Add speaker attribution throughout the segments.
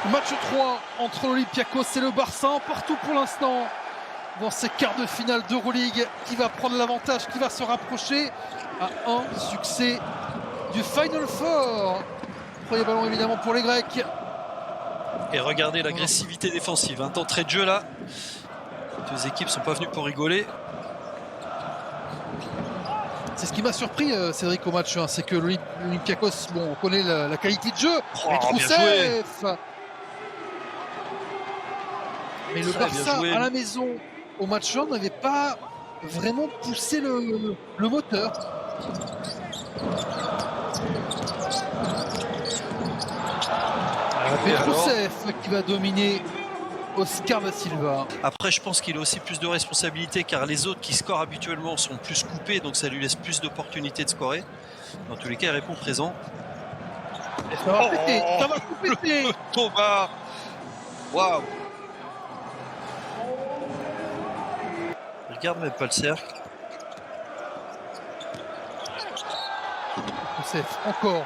Speaker 1: Match 3 entre l'Olympiakos et le Barça, partout pour l'instant dans ces quarts de finale d'Euroleague. Qui va prendre l'avantage, qui va se rapprocher à un succès du Final Four. Premier ballon évidemment pour les Grecs.
Speaker 2: Et regardez l'agressivité défensive, un temps très de jeu là. Les deux équipes sont pas venues pour rigoler.
Speaker 1: C'est ce qui m'a surpris, Cédric, au match 1, c'est que l'Olympiakos, bon, on connaît la qualité de jeu, Petrousev. Mais le Barça, à la maison, au match 1, n'avait pas vraiment poussé le moteur. Petrousev qui va dominer Oscar da Silva.
Speaker 2: Après, je pense qu'il a aussi plus de responsabilités car les autres qui scorent habituellement sont plus coupés, donc ça lui laisse plus d'opportunités de scorer. Dans tous les cas, il répond présent.
Speaker 1: Et ça va péter, ça va tout péter.
Speaker 2: Thomas, waouh! Il regarde même pas le cercle.
Speaker 1: Encore,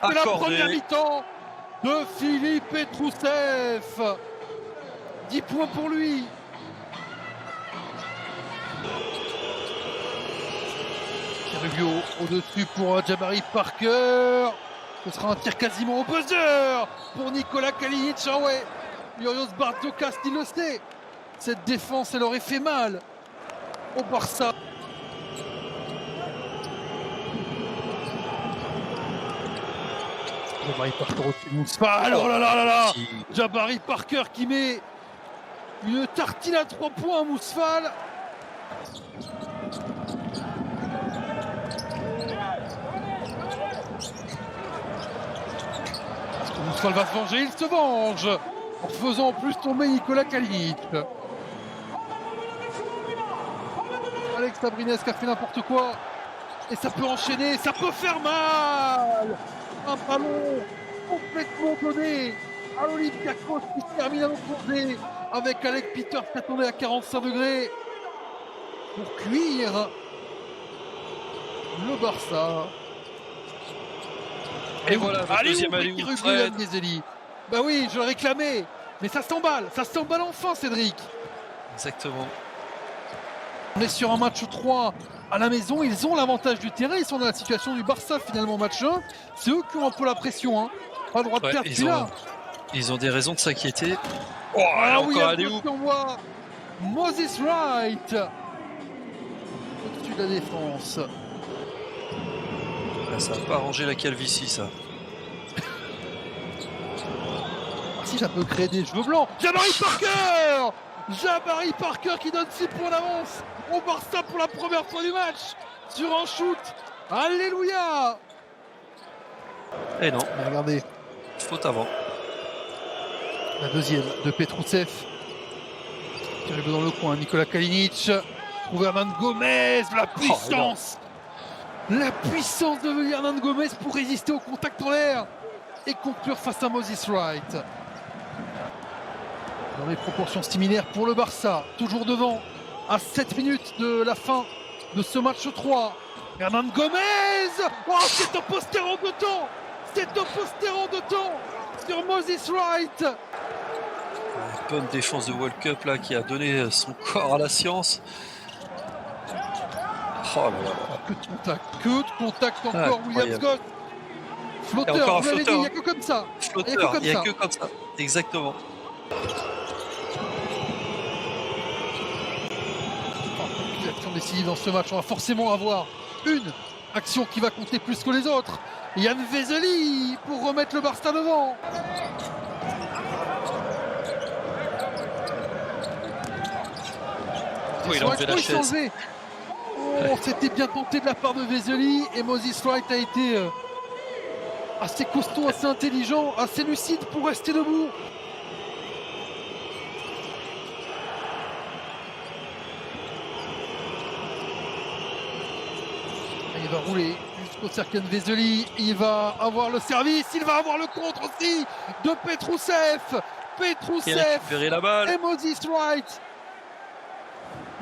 Speaker 1: c'est la première mi-temps de Philippe Petrousev. 10 points pour lui. Rubio au-dessus pour Jabari Parker. Ce sera un tir quasiment au buzzer pour Nikola Kalinic. Ah ouais, Yurios Bartzokas, il le sait. Cette défense, elle aurait fait mal au Barça. Jabari Parker au-dessus de Mousfal. Oh là là là là. Jabari Parker qui met une tartine à 3 points à Mousfal. Mousfal va se venger, il se venge en faisant en plus tomber Nikola Kalinic. Alex Abrines qui a fait n'importe quoi. Et ça peut enchaîner, ça peut faire mal. Un ballon complètement donné à l'Olympiakos qui termine à l'opposé avec Alec Peters qui attendait à 45 degrés pour cuire le Barça.
Speaker 2: Et voilà, deuxième alley
Speaker 1: qui Fred. Bah oui, je le réclamais, mais ça s'emballe enfin, Cédric.
Speaker 2: Exactement.
Speaker 1: On est sur un match 3 à la maison, ils ont l'avantage du terrain, ils sont dans la situation du Barça finalement match 1. C'est eux qui ont un peu la pression, hein. Pas le droit de perdre
Speaker 2: ils ont des raisons de s'inquiéter.
Speaker 1: Oh, ah oui, on voit Moses Wright au-dessus de la défense.
Speaker 2: Là, ça va pas arranger la calvitie, ça.
Speaker 1: Si ça peut créer des cheveux blancs. Jabari Parker qui donne 6 points d'avance au Barça pour la première fois du match sur un shoot. Alléluia.
Speaker 2: Et non.
Speaker 1: Mais regardez.
Speaker 2: Faute avant.
Speaker 1: La deuxième de Petrousev. Qui arrive dans le coin. Nikola Kalinic. Trouve Hernan Gomez. La puissance. La puissance de Hernan Gomez pour résister au contact en l'air et conclure face à Moses Wright. Dans des proportions similaires pour le Barça, toujours devant, à 7 minutes de la fin de ce match 3. Hernan Gomez. Oh, c'est un poster en 2 temps. Sur Moses Wright.
Speaker 2: Bonne défense de World Cup là qui a donné son corps à la science. Oh là là.
Speaker 1: Que de contact encore, Williams Scott. Flotteur, vous l'avez dit, il n'y a que comme ça.
Speaker 2: Il n'y a que comme ça. Exactement.
Speaker 1: L'action décisive dans ce match, on va forcément avoir une action qui va compter plus que les autres. Yann Vezeli pour remettre le Barça devant.
Speaker 2: Oh, il a enlevé la chaise.
Speaker 1: Oh, c'était bien tenté de la part de Vezeli et Moses Wright a été assez costaud, assez intelligent, assez lucide pour rester debout. Il va rouler jusqu'au cercle de Vezeli. Il va avoir le service, il va avoir le contre aussi de Petrousev.
Speaker 2: Et
Speaker 1: Moses Wright.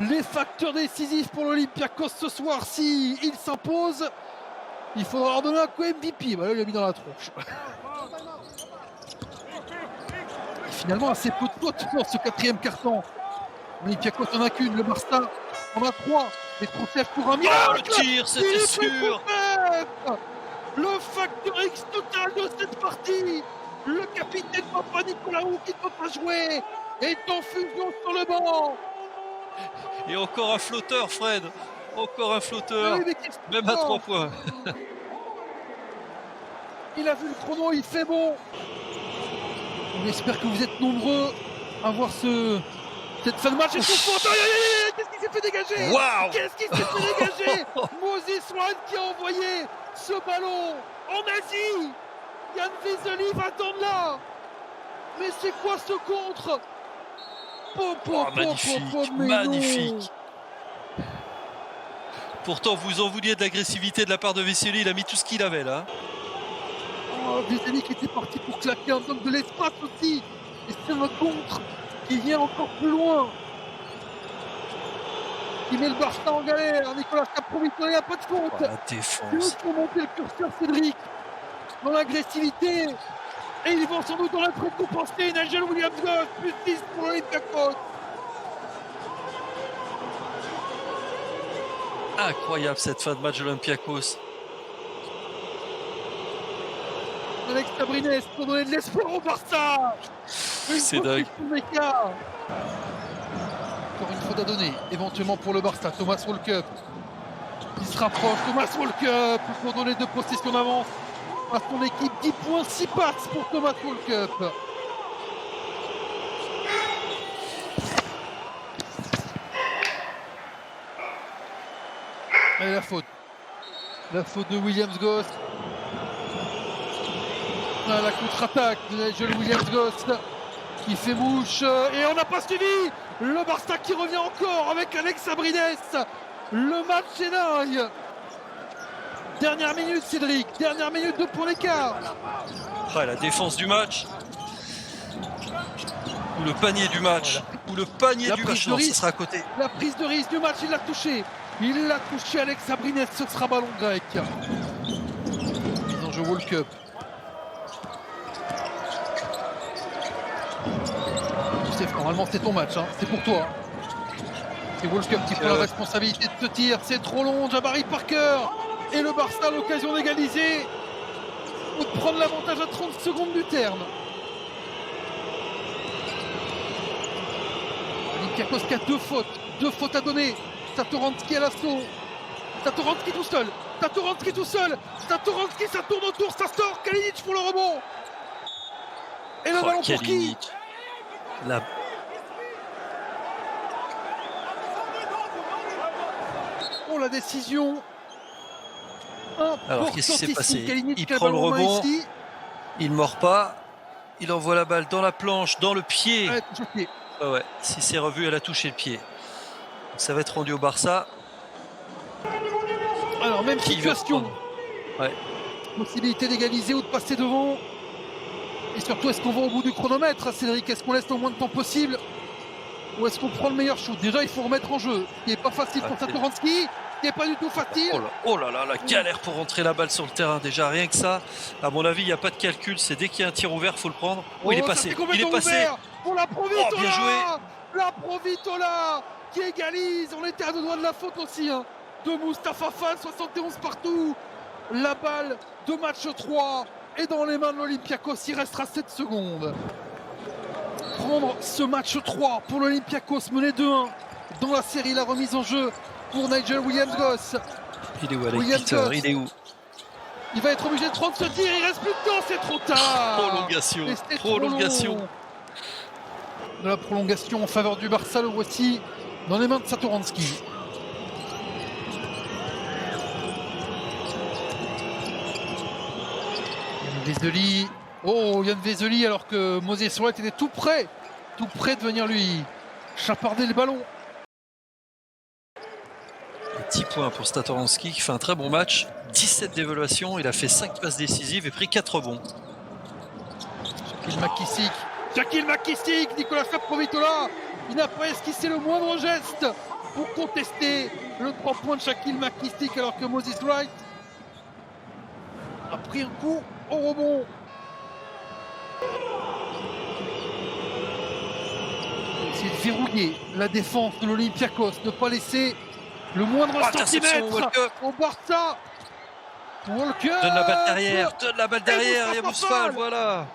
Speaker 1: Les facteurs décisifs pour l'Olympiakos ce soir. Si il s'impose, il faudra leur donner un coup MVP. Bah là, il l'a mis dans la tronche. finalement assez peu de fautes dans ce quatrième carton. Olympiakos en a qu'une, le Barça en a 3. Les transferts pour un
Speaker 2: Oh,
Speaker 1: miracle.
Speaker 2: le tir, c'était sûr.
Speaker 1: Le facteur X total de cette partie. Le capitaine Papa Nicolaou qui ne peut pas jouer est en fusion sur le banc.
Speaker 2: Et encore un flotteur, Fred. Encore un flotteur.
Speaker 1: Ah oui,
Speaker 2: Même à 3 points.
Speaker 1: Il a vu le chrono, il fait bon. On espère que vous êtes nombreux à voir cette fin de match étouffante. Qu'est-ce qui s'est fait dégager?
Speaker 2: Waouh!
Speaker 1: Qu'est-ce qui s'est fait dégager? Moses Swan qui a envoyé ce ballon en Asie. Yann Vezeli va attendre là. Mais c'est quoi ce contre?
Speaker 2: Magnifique, magnifique. Pourtant, vous en vouliez de l'agressivité de la part de Vesely, il a mis tout ce qu'il avait là.
Speaker 1: Oh, Vezeli qui était parti pour claquer un homme de l'espace aussi. Et c'est un contre qui vient encore plus loin. Qui met le Barça en galère. Nicolas Caprovittola, il n'y a pas de faute.
Speaker 2: Oh, la défense.
Speaker 1: C'est eux qui ont monté le curseur, Cédric, dans l'agressivité. Et ils vont sans doute en être récompensés. Nigel Williams-Goss, plus 10 pour l'Olympiakos.
Speaker 2: Incroyable cette fin de match de l'Olympiakos.
Speaker 1: Alex Tabrines pour donner de l'espoir au Barça.
Speaker 2: C'est dingue.
Speaker 1: Encore une faute à donner, éventuellement pour le Barça. Thomas Walkup. Il se rapproche. Thomas Walkup pour donner 2 possessions d'avance à son équipe. 10 points, 6 passes pour Thomas Walkup. Et la faute. La faute de Williams-Goss. La contre-attaque de Nigel Williams-Goss qui fait mouche. Et on n'a pas suivi. Le Barça qui revient encore avec Alex Abrines. Le match est dingue. Dernière minute, Cédric. Dernière minute, 2 points d'écart.
Speaker 2: Ah, la défense du match. Ou le panier du match. Ou le panier du match. Non, ça sera à côté.
Speaker 1: La prise de risque du match, il l'a touché. Il l'a touché, Alex Abrines. Ce sera ballon grec. Mise en jeu World Cup. Normalement c'est ton match, hein. C'est pour toi. C'est Wolfscup qui prend la responsabilité de ce tir. C'est trop long, Jabari Parker. Et le Barça a l'occasion d'égaliser ou de prendre l'avantage à 30 secondes du terme. Olympiakos qui a 2 fautes. 2 fautes à donner. Satoranski à l'assaut. Satoranski tout seul. Satoranski tout seul. Satoranski, ça tourne autour, ça sort. Kalinic pour le rebond. Et le ballon pour qui? Oh, la décision.
Speaker 2: Alors qu'est-ce qui s'est passé? Il prend le rebond, il ne mord pas, il envoie la balle dans la planche, dans le pied. Ouais, si c'est revu, elle a touché le pied. Donc, ça va être rendu au Barça.
Speaker 1: Alors même situation.
Speaker 2: Ouais.
Speaker 1: Possibilité d'égaliser ou de passer devant. Et surtout, est-ce qu'on va au bout du chronomètre, Cédric? Est-ce qu'on laisse le moins de temps possible? Ou est-ce qu'on prend le meilleur shoot? Déjà, il faut remettre en jeu. Ce qui n'est pas facile pour Satoranski. Ce qui n'est pas du tout facile.
Speaker 2: Oh là là, la galère pour rentrer la balle sur le terrain. Déjà, rien que ça. À mon avis, il n'y a pas de calcul. C'est dès qu'il y a un tir ouvert, il faut le prendre. Oh, il est passé. Il est passé.
Speaker 1: Pour la Provitola.
Speaker 2: Oh, bien joué.
Speaker 1: La Provitola qui égalise. On était à 2 doigts de la faute aussi. Hein. De Moustapha Fall, 71 partout. La balle de match 3 est dans les mains de l'Olympiakos. Il restera 7 secondes. Prendre ce match 3 pour l'Olympiakos, mené 2-1 dans la série. La remise en jeu pour Nigel Williams-Goss.
Speaker 2: Il est où, Alex Peter? Il est où?
Speaker 1: Il va être obligé de prendre ce tir. Il reste plus de temps, c'est trop tard.
Speaker 2: Prolongation. Prolongation.
Speaker 1: De la prolongation en faveur du Barça, le voici dans les mains de Satoranski. Vezeli. Oh, Yann Vezeli, alors que Moses White était tout près de venir lui chaparder le ballon.
Speaker 2: 10 points pour Satoranski qui fait un très bon match. 17 d'évaluation, il a fait 5 passes décisives et pris 4 rebonds. Jakil McKissic, Nicolas Caprovittola, il n'a pas esquissé le moindre geste pour contester le 3 points de Jakil McKissic, alors que Moses Wright a pris un coup au rebond.
Speaker 1: verrouiller la défense de l'Olympiakos, ne pas laisser le moindre centimètre au Barça. Walker
Speaker 2: donne la balle derrière, il y a Bousfal, voilà.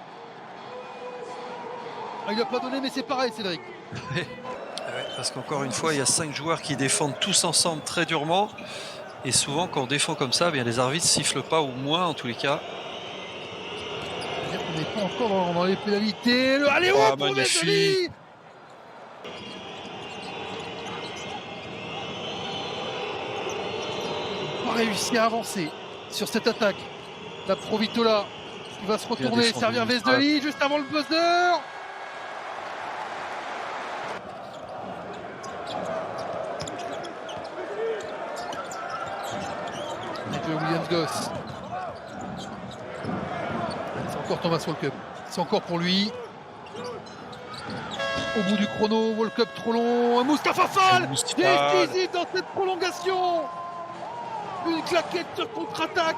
Speaker 1: Il n'a pas donné, mais c'est pareil, Cédric.
Speaker 2: Ouais, parce qu'encore une fois, il y a 5 joueurs qui défendent tous ensemble très durement. Et souvent, quand on défend comme ça, bien, les arbitres sifflent pas, ou moins en tous les cas.
Speaker 1: On n'est pas encore dans les pénalités. Allez, pour Messi. On a réussi à avancer sur cette attaque. La Provitola qui va se retourner, servir Vesdeli juste avant le buzzer. Williams-Goss. C'est encore Thomas Walkup. C'est encore pour lui. Au bout du chrono, Walkup trop long. Mustapha Fall décisif dans cette prolongation. Une claquette sur contre-attaque.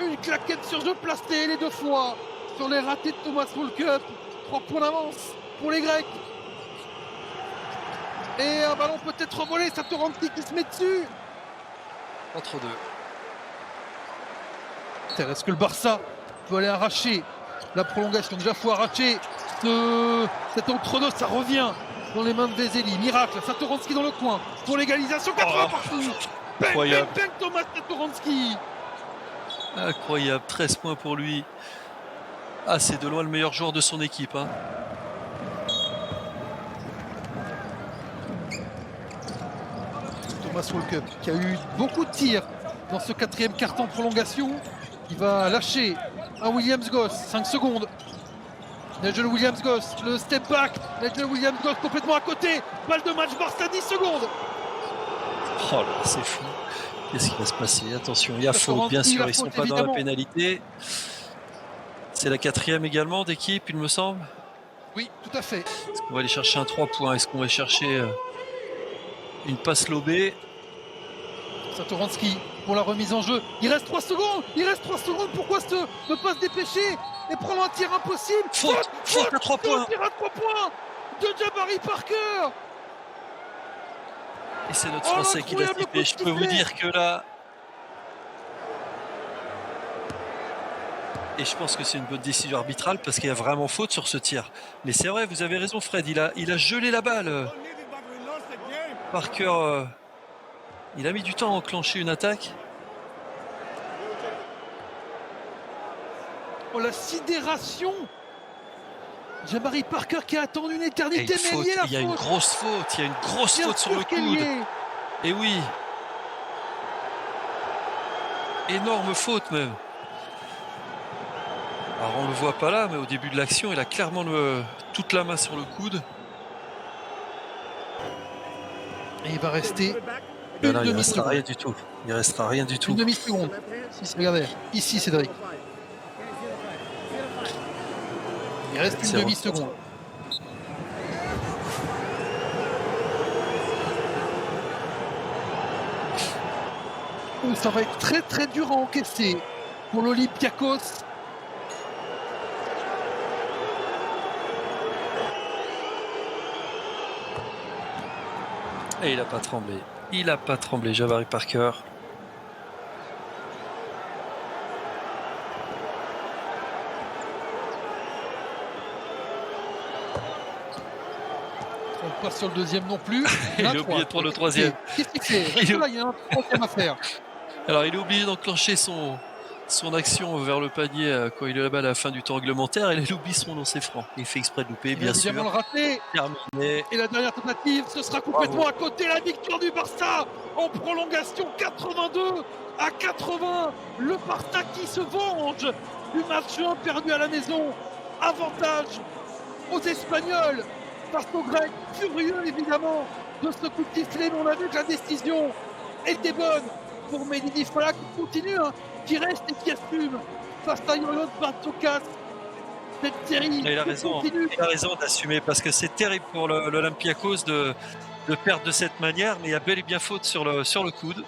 Speaker 1: Une claquette sur jeu placé les 2 fois. Sur les ratés de Thomas Walkup. 3 points d'avance pour les Grecs. Et un ballon peut-être volé. Satoranski qui se met dessus.
Speaker 2: Entre deux.
Speaker 1: Est-ce que le Barça peut aller arracher la prolongation? Déjà, il faut arracher cet entre-deux. Ça revient dans les mains de Veseli. Miracle, Satoranski dans le coin pour l'égalisation. 80 partout.
Speaker 2: Incroyable.
Speaker 1: Thomas Satoranski.
Speaker 2: Incroyable, 13 points pour lui. Ah, c'est de loin le meilleur joueur de son équipe. Hein.
Speaker 1: Thomas Walkup qui a eu beaucoup de tirs dans ce 4e quart-temps prolongation. Il va lâcher à Williams-Goss, 5 secondes. Nigel Williams-Goss, le step back. Nigel Williams-Goss complètement à côté. Balle de match Barça, 10 secondes.
Speaker 2: Oh là, c'est fou. Qu'est-ce qui va se passer? Attention, il y a faute, bien sûr, ils ne sont pas dans la pénalité. C'est la 4e également d'équipe, il me semble.
Speaker 1: Oui, tout à fait.
Speaker 2: Est-ce qu'on va aller chercher un 3 points? Est-ce qu'on va chercher une passe lobée?
Speaker 1: Satoranski pour la remise en jeu. Il reste 3 secondes. Pourquoi ne pas se dépêcher et prendre un tir impossible?
Speaker 2: Faute à 3 points.
Speaker 1: Tir à 3 points de Jabari Parker.
Speaker 2: Et c'est notre Français qui l'a sifflé. Je peux vous dire que là... Et je pense que c'est une bonne décision arbitrale parce qu'il y a vraiment faute sur ce tir. Mais c'est vrai, vous avez raison Fred, il a gelé la balle. Parker... il a mis du temps à enclencher une attaque.
Speaker 1: Oh, la sidération! Jabari Parker qui a attendu une éternité, mais
Speaker 2: il y a une grosse faute. Il y a une grosse faute sur le coude. Et oui. Énorme faute même. Alors on le voit pas là, mais au début de l'action, il a clairement toute la main sur le coude.
Speaker 1: Et il va rester...
Speaker 2: il ne restera rien du tout. Il restera rien du tout.
Speaker 1: Une demi-seconde. Regardez, ici Cédric. Il reste une demi-seconde. Ça va être très très dur à encaisser pour l'Olympiakos.
Speaker 2: Et il n'a pas tremblé. Il n'a pas tremblé, Jabari Parker.
Speaker 1: On passe sur le deuxième non plus.
Speaker 2: Il a oublié de prendre le troisième.
Speaker 1: Qu'est-ce qu'il fait? Là, il y a un troisième à faire.
Speaker 2: Alors, il est obligé d'enclencher son action vers le panier quand il est là-bas à la fin du temps réglementaire. Et il oublie son lancer franc. Il fait exprès de louper, bien sûr.
Speaker 1: Il va le rater.
Speaker 2: Terminé.
Speaker 1: Et la dernière tentative, ce sera complètement à côté. La victoire du Barça en prolongation, 82-80. Le Barça qui se venge du match 1 perdu à la maison. Avantage aux Espagnols face aux Grecs. Furieux évidemment de ce coup de sifflet, mais on a vu que la décision était bonne pour Mehdi Fala qui continue, qui reste et qui assume face à Yolot Bartokas. Cette série,
Speaker 2: il a raison d'assumer parce que c'est terrible pour l'Olympiakos de perdre de cette manière, mais il y a bel et bien faute sur le coude.